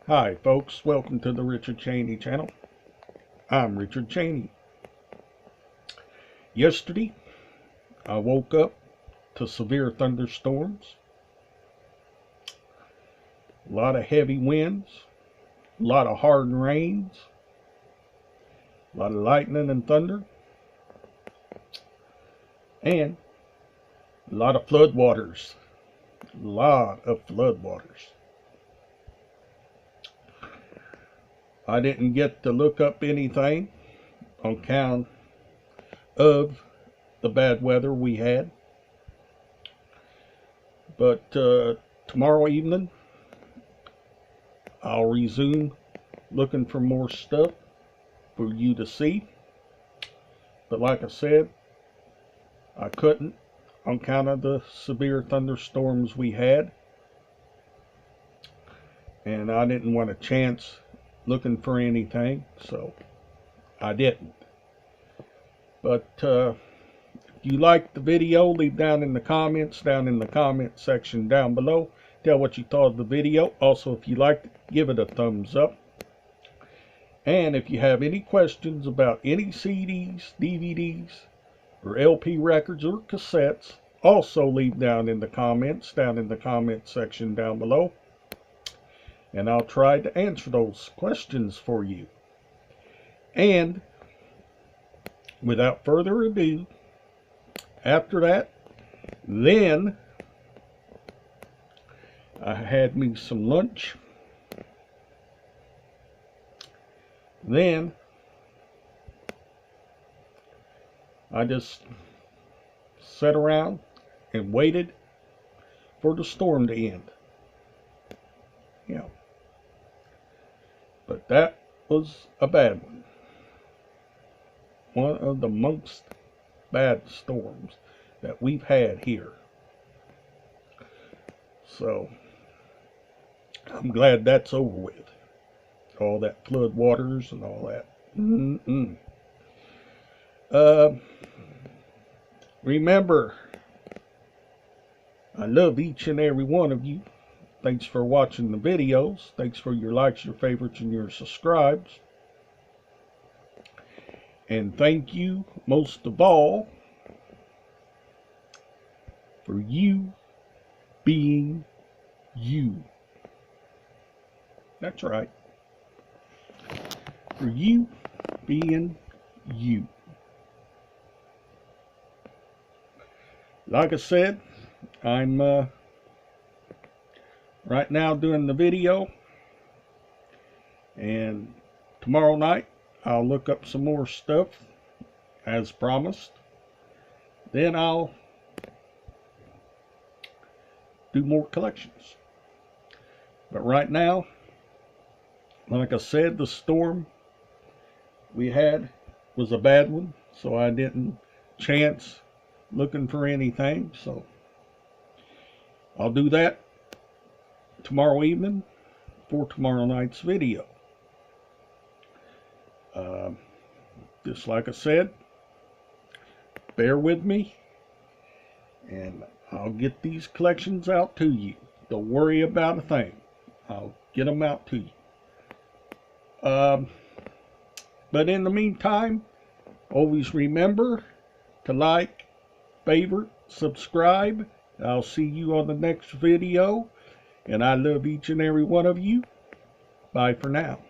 Hi folks, welcome to the Richard Chaney channel. I'm Richard Chaney. Yesterday, I woke up to severe thunderstorms, a lot of heavy winds, a lot of hard rains, a lot of lightning and thunder, and a lot of floodwaters. I didn't get to look up anything on account of the bad weather we had. But tomorrow evening, I'll resume looking for more stuff for you to see. But like I said, I couldn't on account of the severe thunderstorms we had. And I didn't want a chance looking for anything, so I didn't. But if you liked the video, leave down in the comments, down in the comment section down below. Tell what you thought of the video. Also, if you liked it, give it a thumbs up. And if you have any questions about any CDs, DVDs, or LP records or cassettes, also leave down in the comments, down in the comment section down below. And I'll try to answer those questions for you. And without further ado, after that, then I had me some lunch. Then I just sat around and waited for the storm to end. Yeah. But that was a bad one. One of the most bad storms that we've had here. So I'm glad that's over with. All that flood waters and all that. Remember, I love each and every one of you. Thanks for watching the videos. Thanks for your likes, your favorites, and your subscribes. And thank you, most of all, for you being you. That's right. For you being you. Like I said, I'm right now doing the video, and tomorrow night I'll look up some more stuff as promised. Then I'll do more collections. But right now, like I said, the storm we had was a bad one, so I didn't chance looking for anything. So I'll do that tomorrow evening for tomorrow night's video. Just like I said, bear with me, and I'll get these collections out to you. Don't worry about a thing. I'll get them out to you. But in the meantime, always remember to like, favorite, subscribe. I'll see you on the next video. And I love each and every one of you. Bye for now.